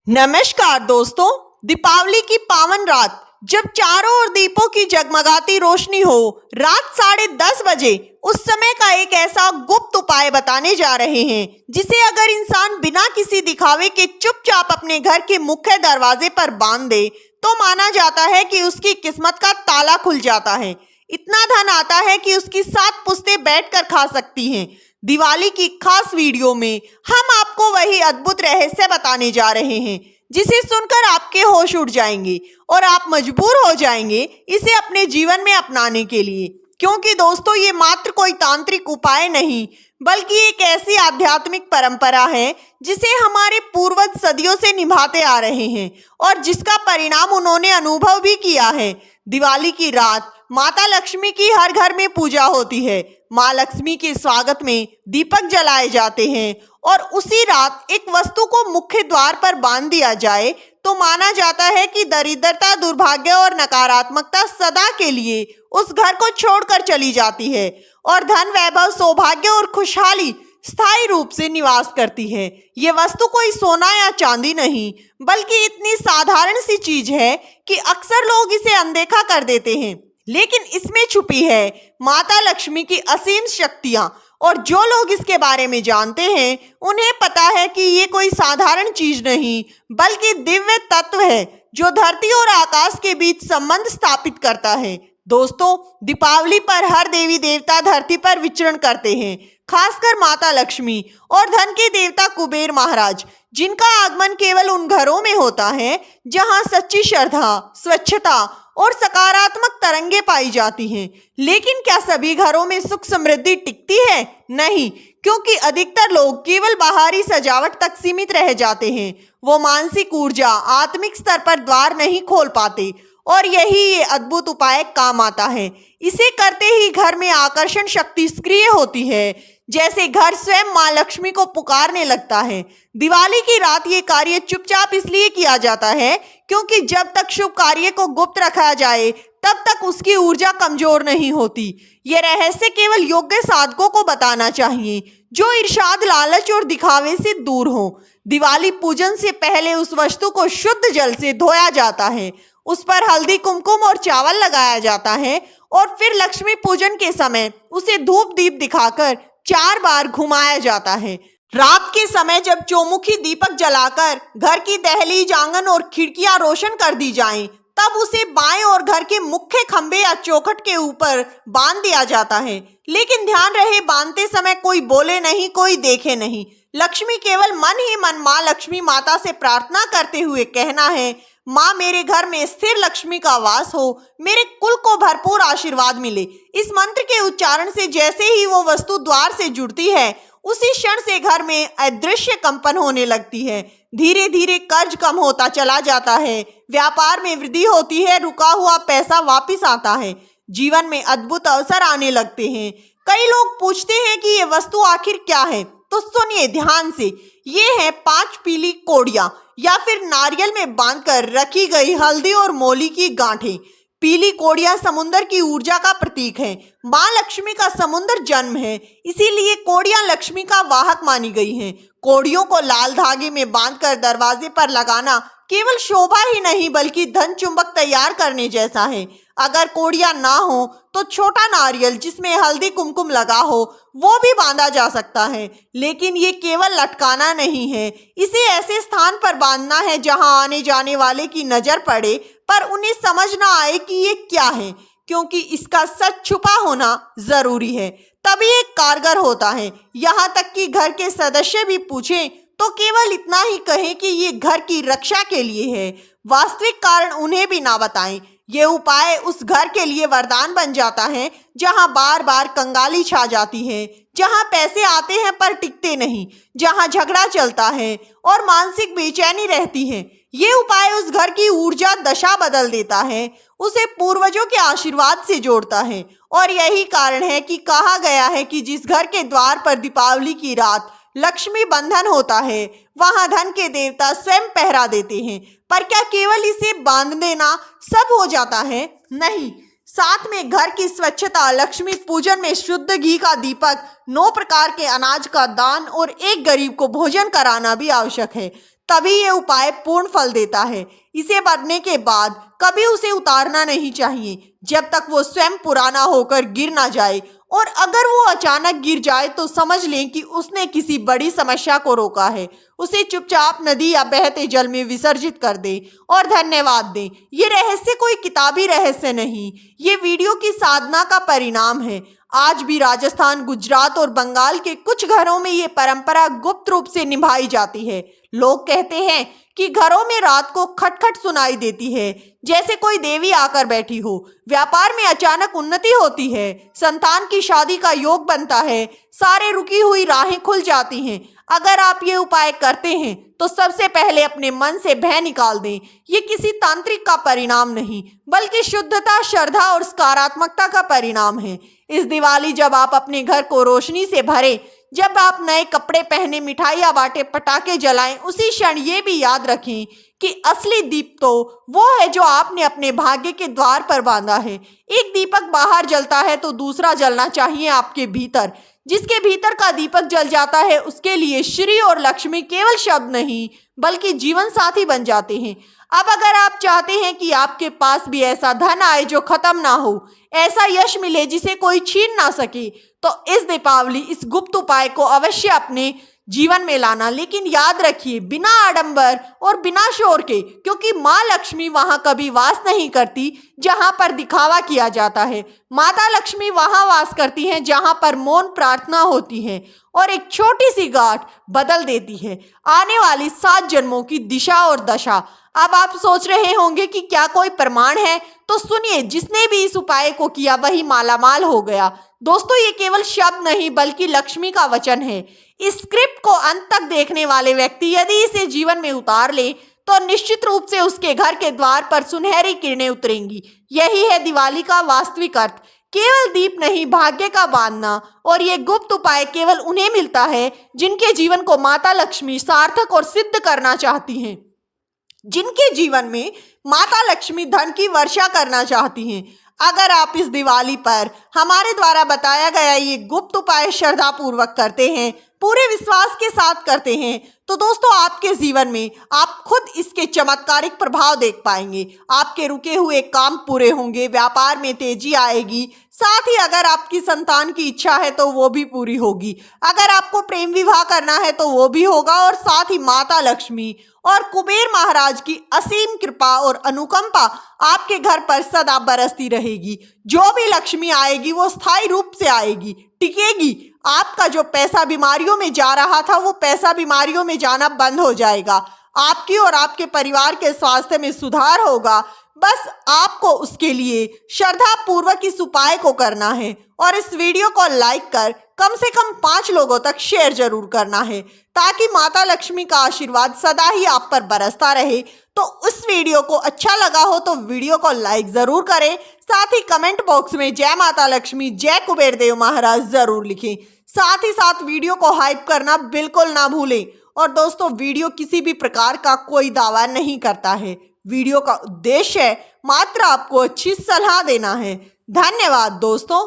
नमस्कार दोस्तों। दीपावली की पावन रात जब चारों ओर दीपों की जगमगाती रोशनी हो, रात 10:30 बजे उस समय का एक ऐसा गुप्त उपाय बताने जा रहे हैं जिसे अगर इंसान बिना किसी दिखावे के चुपचाप अपने घर के मुख्य दरवाजे पर बांध दे तो माना जाता है कि उसकी किस्मत का ताला खुल जाता है। इतना धन आता है कि उसकी 7 पुश्तें बैठकर खा सकती हैं। दिवाली की खास वीडियो में हम आपको वही अद्भुत रहस्य बताने जा रहे हैं जिसे सुनकर आपके होश उड़ जाएंगे और आप मजबूर हो जाएंगे इसे अपने जीवन में अपनाने के लिए। क्योंकि दोस्तों, ये मात्र कोई तांत्रिक उपाय नहीं बल्कि एक ऐसी आध्यात्मिक परंपरा है जिसे हमारे पूर्वज सदियों से निभाते आ रहे हैं और जिसका परिणाम उन्होंने अनुभव भी किया है। दिवाली की रात माता लक्ष्मी की हर घर में पूजा होती है। माँ लक्ष्मी के स्वागत में दीपक जलाए जाते हैं और उसी रात एक वस्तु को मुख्य द्वार पर बांध दिया जाए तो माना जाता है कि दरिद्रता, दुर्भाग्य और नकारात्मकता सदा के लिए उस घर को छोड़कर चली जाती है और धन, वैभव, सौभाग्य और खुशहाली स्थायी रूप से निवास करती है। ये वस्तु कोई सोना या चांदी नहीं बल्कि इतनी साधारण सी चीज है कि अक्सर लोग इसे अनदेखा कर देते हैं, लेकिन इसमें छुपी है माता लक्ष्मी की असीम शक्तियां। और जो लोग इसके बारे में जानते हैं उन्हें पता है कि ये कोई साधारण चीज नहीं बल्कि दिव्य तत्व है जो धरती और आकाश के बीच संबंध स्थापित करता है। दोस्तों, दीपावली पर हर देवी देवता धरती पर विचरण करते हैं, खासकर माता लक्ष्मी और धन के देवता कुबेर महाराज, जिनका आगमन केवल उन घरों में होता है जहां सच्ची श्रद्धा, स्वच्छता और सकारात्मक तरंगे पाई जाती हैं। लेकिन क्या सभी घरों में सुख समृद्धि टिकती है? नहीं, क्योंकि अधिकतर लोग केवल बाहरी सजावट तक सीमित रह जाते हैं। वो मानसिक ऊर्जा, आत्मिक स्तर पर द्वार नहीं खोल पाते और यही ये अद्भुत उपाय काम आता है। इसे करते ही घर में आकर्षण शक्ति सक्रिय होती है, जैसे घर स्वयं माँ लक्ष्मी को पुकारने लगता है। दिवाली की रात ये कार्य चुपचाप इसलिए किया जाता है क्योंकि जब तक शुभ कार्य को गुप्त रखा जाए तब तक उसकी ऊर्जा कमजोर नहीं होती। ये रहस्य केवल योग्य साधकों को बताना चाहिए जो इर्षाद, लालच और दिखावे से दूर हो। दिवाली पूजन से पहले उस वस्तु को शुद्ध जल से धोया जाता है, उस पर हल्दी, कुमकुम और चावल लगाया जाता है और फिर लक्ष्मी पूजन के समय उसे धूप दीप दिखाकर 4 बार घुमाया जाता है। रात के समय जब चौमुखी दीपक जलाकर घर की दहलीज, आंगन और खिड़कियां रोशन कर दी जाएं, तब उसे बाएं और घर के मुख्य खंबे या चौखट के ऊपर बांध दिया जाता है। लेकिन ध्यान रहे, बांधते समय कोई बोले नहीं, कोई देखे नहीं। लक्ष्मी केवल मन ही मन माँ लक्ष्मी माता से प्रार्थना करते हुए कहना है, माँ मेरे घर में स्थिर लक्ष्मी का वास हो, मेरे कुल को भरपूर आशीर्वाद मिले। इस मंत्र के उच्चारण से जैसे ही वो वस्तु द्वार से जुड़ती है उसी क्षण से घर में अदृश्य कंपन होने लगती है। धीरे धीरे कर्ज कम होता चला जाता है, व्यापार में वृद्धि होती है, रुका हुआ पैसा वापिस आता है, जीवन में अद्भुत अवसर आने लगते हैं। कई लोग पूछते हैं कि ये वस्तु आखिर क्या है, तो सुनिए ध्यान से। ये है 5 पीली कोड़ियां या फिर नारियल में बांधकर रखी गई हल्दी और मोली की गांठें। पीली कोड़ियां समुद्र की ऊर्जा का प्रतीक है। माँ लक्ष्मी का समुद्र जन्म है, इसीलिए कोड़ियां लक्ष्मी का वाहक मानी गई हैं। कोड़ियों को लाल धागे में बांधकर दरवाजे पर लगाना केवल शोभा ही नहीं बल्कि धन चुंबक तैयार करने जैसा है। अगर कोड़ियां ना हो तो छोटा नारियल जिसमें हल्दी, कुमकुम लगा हो वो भी बांधा जा सकता है। लेकिन ये केवल लटकाना नहीं है, इसे ऐसे स्थान पर बांधना है जहां आने जाने वाले की नजर पड़े पर उन्हें समझ ना आए कि ये क्या है, क्योंकि इसका सच छुपा होना जरूरी है, तभी एक कारगर होता है। यहाँ तक कि घर के सदस्य भी पूछें तो केवल इतना ही कहें कि ये घर की रक्षा के लिए है, वास्तविक कारण उन्हें भी ना बताएं। ये उपाय उस घर के लिए वरदान बन जाता है जहां बार बार कंगाली छा जाती है, जहां पैसे आते हैं पर टिकते नहीं, जहां झगड़ा चलता है और मानसिक बेचैनी रहती है। ये उपाय उस घर की ऊर्जा दशा बदल देता है, उसे पूर्वजों के आशीर्वाद से जोड़ता है। और यही कारण है कि कहा गया है कि जिस घर के द्वार पर दीपावली की रात लक्ष्मी बंधन होता है वहां धन के देवता स्वयं पहरा देते हैं। पर क्या केवल इसे बांध देना सब हो जाता है? नहीं, साथ में घर की स्वच्छता, लक्ष्मी पूजन में शुद्ध घी का दीपक, 9 प्रकार के अनाज का दान और एक गरीब को भोजन कराना भी आवश्यक है। तभी ये उपाय पूर्ण फल देता है। इसे बनने के बाद कभी उसे उतारना नहीं चाहिए जब तक वो स्वयं पुराना होकर गिर ना जाए, और अगर वो अचानक गिर जाए तो समझ लें कि उसने किसी बड़ी समस्या को रोका है। उसे चुपचाप नदी या बहते जल में विसर्जित कर दें और धन्यवाद दें। ये रहस्य कोई किताबी रहस्य नहीं, ये वीडियो की साधना का परिणाम है। आज भी राजस्थान, गुजरात और बंगाल के कुछ घरों में ये परंपरा गुप्त रूप से निभाई जाती है। लोग कहते हैं कि घरों में रात को खटखट सुनाई देती है, जैसे कोई देवी आकर बैठी हो। व्यापार में अचानक उन्नति होती है, संतान की शादी का योग बनता है, सारे रुकी हुई राहें खुल जाती हैं। अगर आप ये उपाय करते हैं तो सबसे पहले अपने मन से भय निकाल दें। ये किसी तांत्रिक का परिणाम नहीं, बल्कि शुद्धता, श्रद्धा और सकारात्मकता का परिणाम है। इस दिवाली जब आप अपने घर को रोशनी से भरें, जब आप नए कपड़े पहने, मिठाइयाँ बांटे, पटाखे जलाएं, उसी क्षण ये भी याद रखें कि असली दीप तो वो है जो आपने अपने भाग्य के द्वार पर बांधा है। एक दीपक बाहर जलता है तो दूसरा जलना चाहिए आपके भीतर। जिसके भीतर का दीपक जल जाता है उसके लिए श्री और लक्ष्मी केवल शब्द नहीं बल्कि जीवन साथी बन जाते हैं। अब अगर आप चाहते हैं कि आपके पास भी ऐसा धन आए जो खत्म ना हो, ऐसा यश मिले जिसे कोई छीन ना सके, तो इस दीपावली इस गुप्त उपाय को अवश्य अपने जीवन में लाना। लेकिन याद रखिए, बिना आडंबर और बिना शोर के, क्योंकि माँ लक्ष्मी वहां कभी वास नहीं करती जहां पर दिखावा किया जाता है। माता लक्ष्मी वहां वास करती हैं जहां पर मौन प्रार्थना होती है और एक छोटी सी गांठ बदल देती है आने वाली 7 जन्मों की दिशा और दशा। अब आप सोच रहे होंगे कि क्या कोई प्रमाण है? तो सुनिए, जिसने भी इस उपाय को किया वही मालामाल हो गया। दोस्तों, ये केवल शब्द नहीं बल्कि लक्ष्मी का वचन है। इस स्क्रिप्ट को अंत तक देखने वाले व्यक्ति यदि इसे जीवन में उतार ले तो निश्चित रूप से उसके घर के द्वार पर सुनहरी किरणें उतरेंगी। यही है दिवाली का वास्तविक अर्थ। केवल दीप नहीं, भाग्य का बांधना। और ये गुप्त उपाय केवल उन्हें मिलता है जिनके जीवन को माता लक्ष्मी सार्थक और सिद्ध करना चाहती हैं, जिनके जीवन में माता लक्ष्मी धन की वर्षा करना चाहती हैं। अगर आप इस दिवाली पर हमारे द्वारा बताया गया ये गुप्त उपाय श्रद्धा पूर्वक करते हैं, पूरे विश्वास के साथ करते हैं, तो दोस्तों आपके जीवन में आप खुद इसके चमत्कारिक प्रभाव देख पाएंगे। आपके रुके हुए काम पूरे होंगे, व्यापार में तेजी आएगी, साथ ही अगर आपकी संतान की इच्छा है तो वो भी पूरी होगी। अगर आपको प्रेम विवाह करना है तो वो भी होगा, और साथ ही माता लक्ष्मी और कुबेर महाराज की असीम कृपा और अनुकंपा आपके घर पर सदा बरसती रहेगी। जो भी लक्ष्मी आएगी वो स्थायी रूप से आएगी, टिकेगी। आपका जो पैसा बीमारियों में जा रहा था वो पैसा बीमारियों में जाना बंद हो जाएगा। आपकी और आपके परिवार के स्वास्थ्य में सुधार होगा। बस आपको उसके लिए श्रद्धा पूर्वक इस उपाय को करना है और इस वीडियो को लाइक कर कम से कम 5 लोगों तक शेयर जरूर करना है, ताकि माता लक्ष्मी का आशीर्वाद सदा ही आप पर बरसता रहे। तो उस वीडियो को अच्छा लगा हो तो वीडियो को लाइक जरूर करें, साथ ही कमेंट बॉक्स में जय माता लक्ष्मी, जय कुबेर देव महाराज जरूर लिखें। साथ ही साथ वीडियो को हाइप करना बिल्कुल ना भूलें। और दोस्तों, वीडियो किसी भी प्रकार का कोई दावा नहीं करता है। वीडियो का उद्देश्य है मात्र आपको अच्छी सलाह देना है। धन्यवाद दोस्तों।